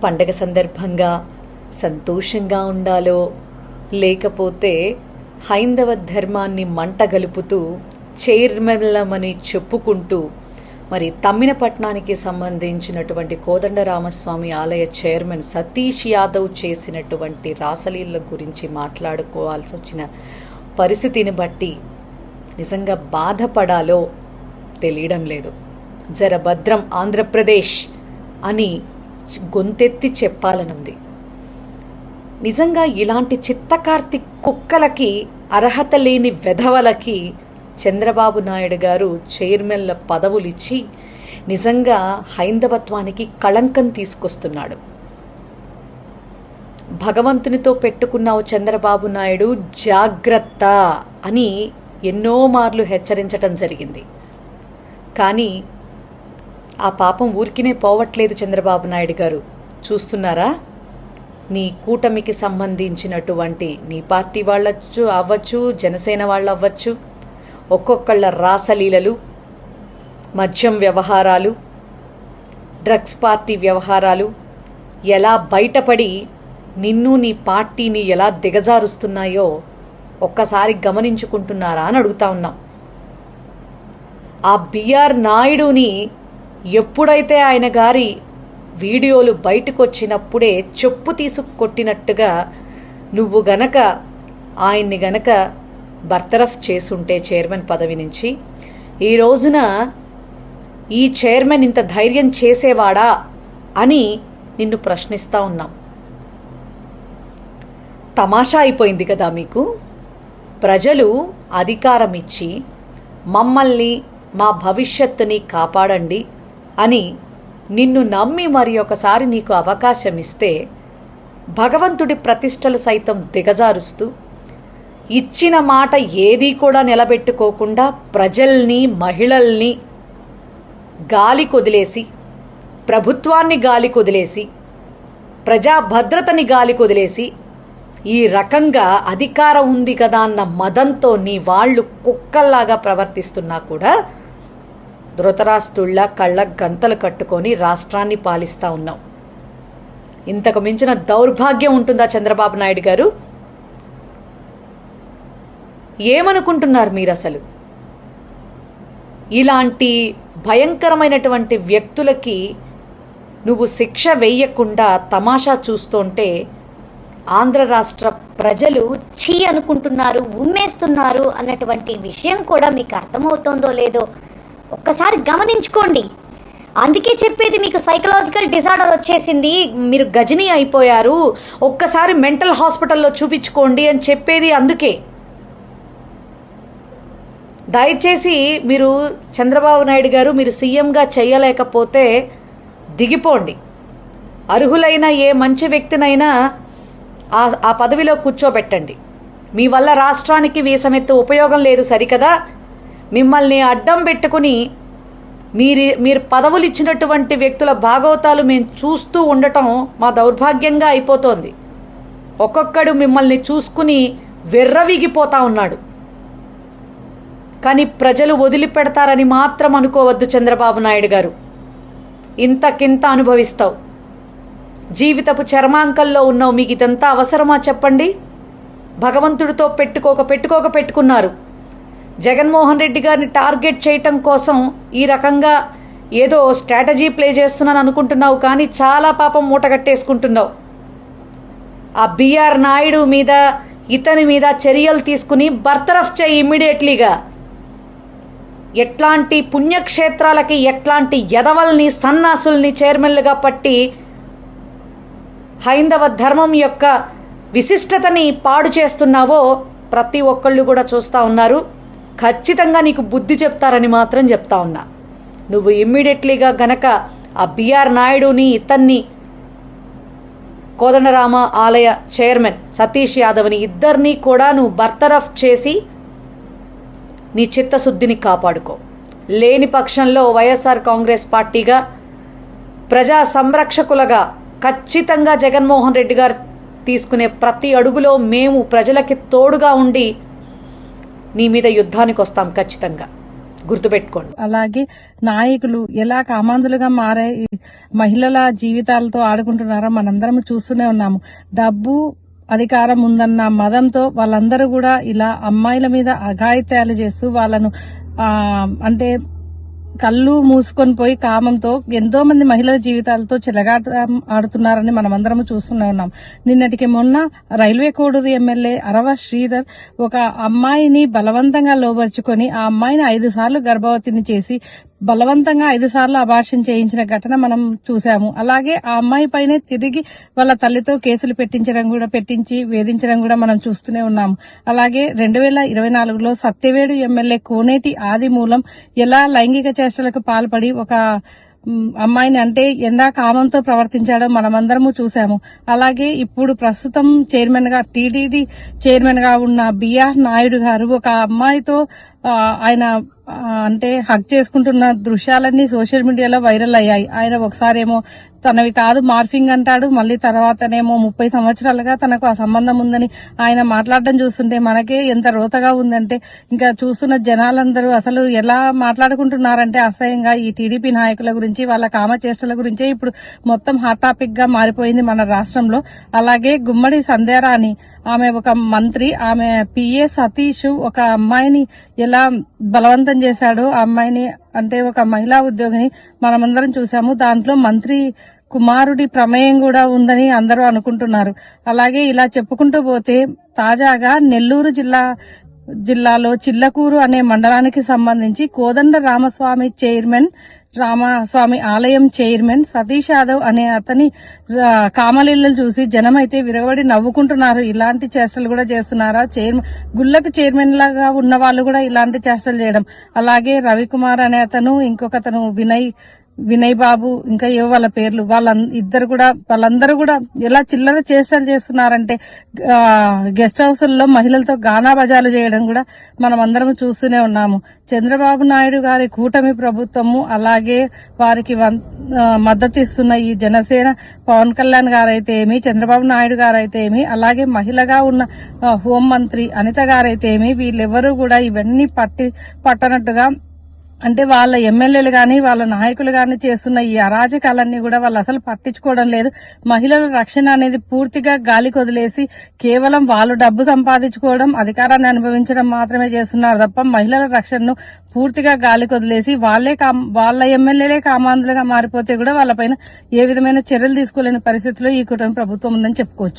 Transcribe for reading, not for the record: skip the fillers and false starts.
పండగ సందర్భంగా సంతోషంగా ఉండాలో, లేకపోతే హైందవ ధర్మాన్ని మంటగలుపుతూ చైర్మన్లమని చెప్పుకుంటూ మరి తమ్మినపట్నానికి సంబంధించినటువంటి కోదండరామస్వామి ఆలయ చైర్మన్ సతీష్ యాదవ్ చేసినటువంటి రాసలీల గురించి మాట్లాడుకోవాల్సి వచ్చిన పరిస్థితిని బట్టి నిజంగా బాధపడాలో తెలియడం లేదు. జరభద్రం ఆంధ్రప్రదేశ్ అని గొంతెత్తి చెప్పాలనుంది. నిజంగా ఇలాంటి చిత్తకార్తి కుక్కలకి, అర్హత లేని వెధవలకి చంద్రబాబు నాయుడు గారు చైర్మన్ల పదవులిచ్చి నిజంగా హైందవత్వానికి కళంకం తీసుకొస్తున్నాడు. భగవంతునితో పెట్టుకున్నావు చంద్రబాబు నాయుడు, జాగ్రత్త అని ఎన్నో మార్లు హెచ్చరించటం జరిగింది. కానీ ఆ పాపం ఊరికినే పోవట్లేదు. చంద్రబాబు నాయుడు గారు చూస్తున్నారా, నీ కూటమికి సంబంధించినటువంటి నీ పార్టీ వాళ్ళచ్చు అవ్వచ్చు, జనసేన వాళ్ళు అవ్వచ్చు, ఒక్కొక్కళ్ళ రాసలీలలు, మద్యం వ్యవహారాలు, డ్రగ్స్ పార్టీ వ్యవహారాలు ఎలా బయటపడి నిన్ను నీ పార్టీని ఎలా దిగజారుస్తున్నాయో ఒక్కసారి గమనించుకుంటున్నారా అని అడుగుతా ఉన్నాం. ఆ బిఆర్ నాయుడుని ఎప్పుడైతే ఆయన గారి వీడియోలు బయటకు వచ్చినప్పుడే చెప్పు తీసుకొట్టినట్టుగా నువ్వు గనక ఆయన్ని గనక బర్తరఫ్ చేసుంటే చైర్మన్ పదవి నుంచి, ఈ రోజున ఈ చైర్మన్ ఇంత ధైర్యం చేసేవాడా అని నిన్ను ప్రశ్నిస్తూ ఉన్నాం. తమాషా అయిపోయింది కదా మీకు. ప్రజలు అధికారం ఇచ్చి మమ్మల్ని, మా భవిష్యత్తుని కాపాడండి అని నిన్ను నమ్మి మరి ఒకసారి నీకు అవకాశం ఇస్తే భగవంతుడి ప్రతిష్టలు సైతం దిగజారుస్తూ ఇచ్చిన మాట ఏదీ కూడా నిలబెట్టుకోకుండా ప్రజల్ని, మహిళల్ని గాలి కొదిలేసి, ప్రభుత్వాన్ని గాలి కొదిలేసి, ప్రజా భద్రతని గాలి కొదిలేసి ఈ రకంగా అధికారం ఉంది కదా అన్న మదంతో నీ వాళ్ళు కుక్కల్లాగా ప్రవర్తిస్తున్నా కూడా ధృతరాష్ట్రుళ్ళ కళ్ళ గంతలు కట్టుకొని రాష్ట్రాన్ని పాలిస్తూ ఉన్నావు. ఇంతకు మించిన దౌర్భాగ్యం ఉంటుందా చంద్రబాబు నాయుడు గారు? ఏమనుకుంటున్నారు మీరు అసలు? ఇలాంటి భయంకరమైనటువంటి వ్యక్తులకి నువ్వు శిక్ష వేయకుండా తమాషా చూస్తుంటే ఆంధ్ర రాష్ట్ర ప్రజలు చీ అనుకుంటున్నారు, ఉమ్మేస్తున్నారు అన్నటువంటి విషయం కూడా మీకు అర్థమవుతుందో లేదో ఒక్కసారి గమనించుకోండి. అందుకే చెప్పేది, మీకు సైకలాజికల్ డిజార్డర్ వచ్చేసింది, మీరు గజనీ అయిపోయారు, ఒక్కసారి మెంటల్ హాస్పిటల్లో చూపించుకోండి అని చెప్పేది అందుకే. దయచేసి మీరు చంద్రబాబు నాయుడు గారు, మీరు సీఎంగా చేయలేకపోతే దిగిపోండి. అర్హులైన ఏ మంచి వ్యక్తినైనా ఆ పదవిలో కూర్చోబెట్టండి. మీ వల్ల రాష్ట్రానికి వీసమెత్తు ఉపయోగం లేదు సరికదా. మిమ్మల్ని అడ్డం పెట్టుకుని మీరు పదవులు ఇచ్చినటువంటి వ్యక్తుల భాగవతాలు మేము చూస్తూ ఉండటం మా దౌర్భాగ్యంగా అయిపోతోంది. ఒక్కొక్కడు మిమ్మల్ని చూసుకుని వెర్రవిగిపోతా ఉన్నాడు. కానీ ప్రజలు వదిలిపెడతారని మాత్రం అనుకోవద్దు చంద్రబాబు నాయుడు గారు. ఇంతకింత అనుభవిస్తావు. జీవితపు చర్మాంకంలో ఉన్నావు. మీకు ఇదంతా అవసరమా చెప్పండి? భగవంతుడితో పెట్టుకున్నారు. జగన్మోహన్ రెడ్డి గారిని టార్గెట్ చేయటం కోసం ఈ రకంగా ఏదో స్ట్రాటజీ ప్లే చేస్తున్నాను అనుకుంటున్నావు, కానీ చాలా పాపం మూట కట్టేసుకుంటున్నావు. ఆ బిఆర్ నాయుడు మీద, ఇతని మీద చర్యలు తీసుకుని బర్తరఫ్ చేయి ఇమ్మీడియట్లీగా. ఎట్లాంటి పుణ్యక్షేత్రాలకి ఎట్లాంటి యదవల్ని, సన్నాసుల్ని చైర్మన్లుగా పట్టి హైందవ ధర్మం యొక్క విశిష్టతని పాడు చేస్తున్నావో ప్రతి ఒక్కళ్ళు కూడా చూస్తూ ఉన్నారు. ఖచ్చితంగా నీకు బుద్ధి చెప్తారని మాత్రం చెప్తా ఉన్నా. నువ్వు ఇమ్మీడియట్లీగా గనక ఆ బిఆర్ నాయుడుని, ఇతన్ని కోదండరామ ఆలయ చైర్మన్ సతీష్ యాదవ్ని, ఇద్దరినీ కూడా నువ్వు బర్తరఫ్ చేసి నీ చిత్తశుద్ధిని కాపాడుకో. లేని పక్షంలో వైఎస్ఆర్ కాంగ్రెస్ పార్టీగా, ప్రజా సంరక్షకులుగా ఖచ్చితంగా జగన్మోహన్ రెడ్డి గారు తీసుకునే ప్రతి అడుగులో మేము ప్రజలకి తోడుగా ఉండి నీ మీద యుద్ధానికి వస్తాం ఖచ్చితంగా. గుర్తుపెట్టుకోండి. అలాగే నాయకులు ఎలా కామాంధులుగా మారే మహిళల జీవితాలతో ఆడుకుంటున్నారో మనందరం చూస్తూనే ఉన్నాము. డబ్బు అధికారం ఉందన్న మదంతో వాళ్ళందరూ కూడా ఇలా అమ్మాయిల మీద అఘాయిత్యాలు చేస్తూ వాళ్ళను అంటే కళ్ళు మూసుకొని పోయి కామంతో ఎంతో మంది మహిళల జీవితాలతో చెలగాట ఆడుతున్నారని మనమందరం చూస్తూనే ఉన్నాం. నిన్నటికి మొన్న రైల్వే కోడూరు ఎమ్మెల్యే అరవ శ్రీధర్ ఒక అమ్మాయిని బలవంతంగా లోబర్చుకొని ఆ అమ్మాయిని 5 సార్లు గర్భవతిని చేసి బలవంతంగా 5 సార్లు అబార్షన్ చేయించిన ఘటన మనం చూసాము. అలాగే ఆ అమ్మాయి పైనే తిరిగి వాళ్ళ తల్లితో కేసులు పెట్టించి వేధించడం కూడా మనం చూస్తూనే ఉన్నాము. అలాగే 2024లో సత్యవేడు ఎమ్మెల్యే కోనేటి ఆదిమూలం ఎలా లైంగిక చేష్టలకు పాల్పడి ఒక అమ్మాయిని అంటే ఎండా కామంతో ప్రవర్తించాడో మనమందరము చూసాము. అలాగే ఇప్పుడు ప్రస్తుతం చైర్మన్ గా టీటీడీ చైర్మన్ గా ఉన్న బిఆర్ నాయుడు గారు ఒక అమ్మాయితో ఆయన అంటే హక్ చేసుకుంటున్న దృశ్యాలన్నీ సోషల్ మీడియాలో వైరల్ అయ్యాయి. ఆయన ఒకసారేమో తనవి కాదు మార్ఫింగ్ అంటాడు, మళ్ళీ తర్వాతనేమో 30 సంవత్సరాలుగా తనకు ఆ సంబంధం ఉందని ఆయన మాట్లాడడం చూస్తుంటే మనకే ఎంత రోతగా ఉందంటే ఇంకా చూస్తున్న జనాలందరూ అసలు ఎలా మాట్లాడుకుంటున్నారంటే అసహ్యంగా ఈ టీడీపీ నాయకుల గురించి వాళ్ళ కామచేష్టల గురించే ఇప్పుడు మొత్తం హాట్ టాపిక్ గా మారిపోయింది మన రాష్ట్రంలో. అలాగే గుమ్మడి సంధ్యారాణి ఆమె ఒక మంత్రి, ఆమె పిఏ సతీష్ ఒక అమ్మాయిని ఎలా బలవంతం చేశాడో ఆ అమ్మాయిని అంటే ఒక మహిళా ఉద్యోగిని మనమందరం చూసాము. దాంట్లో మంత్రి కుమారుడి ప్రమేయం కూడా ఉందని అందరూ అనుకుంటున్నారు. అలాగే ఇలా చెప్పుకుంటూ పోతే తాజాగా నెల్లూరు జిల్లాలో చిల్లకూరు అనే మండలానికి సంబంధించి కోదండ రామస్వామి ఆలయం చైర్మన్ సతీష్ యాదవ్ అనే అతని కామలీలను చూసి జనం అయితే విరగబడి నవ్వుకుంటున్నారు. ఇలాంటి చేష్టలు కూడా చేస్తున్నారా? గుళ్ళకు చైర్మన్ లాగా ఉన్న వాళ్ళు కూడా ఇలాంటి చేష్టలు చేయడం. అలాగే రవికుమార్ అనే అతను, ఇంకొకతను వినయ్ బాబు, ఇంకా ఏవో వాళ్ళ పేర్లు, వాళ్ళందరూ కూడా ఎలా చిల్లర చేష్టలు చేస్తున్నారంటే గెస్ట్ హౌస్ల్లో మహిళలతో గానా బజాలు చేయడం కూడా మనం అందరం చూస్తూనే ఉన్నాము. చంద్రబాబు నాయుడు గారి కూటమి ప్రభుత్వము అలాగే వారికి మద్దతు ఇస్తున్న ఈ జనసేన పవన్ కళ్యాణ్ గారైతే ఏమి, చంద్రబాబు నాయుడు గారైతే ఏమి, అలాగే మహిళగా ఉన్న హోంమంత్రి అనిత గారైతే ఏమి, వీళ్ళెవరూ కూడా ఇవన్నీ పట్టనట్టుగా అంటే వాళ్ళ ఎమ్మెల్యేలు గాని వాళ్ళ నాయకులు గాని చేస్తున్న ఈ అరాజకాలన్నీ కూడా వాళ్ళు అసలు పట్టించుకోవడం లేదు. మహిళల రక్షణ అనేది పూర్తిగా గాలికి వదిలేసి కేవలం వాళ్ళు డబ్బు సంపాదించుకోవడం, అధికారాన్ని అనుభవించడం మాత్రమే చేస్తున్నారు తప్ప మహిళల రక్షణను పూర్తిగా గాలికి వదిలేసి వాళ్ళ ఎమ్మెల్యేలే కామాంధులుగా మారిపోతే కూడా వాళ్ళపైన ఏ విధమైన చర్యలు తీసుకోలేని పరిస్థితిలో ఈ కుటుంబ ప్రభుత్వం ఉందని చెప్పుకోవచ్చు.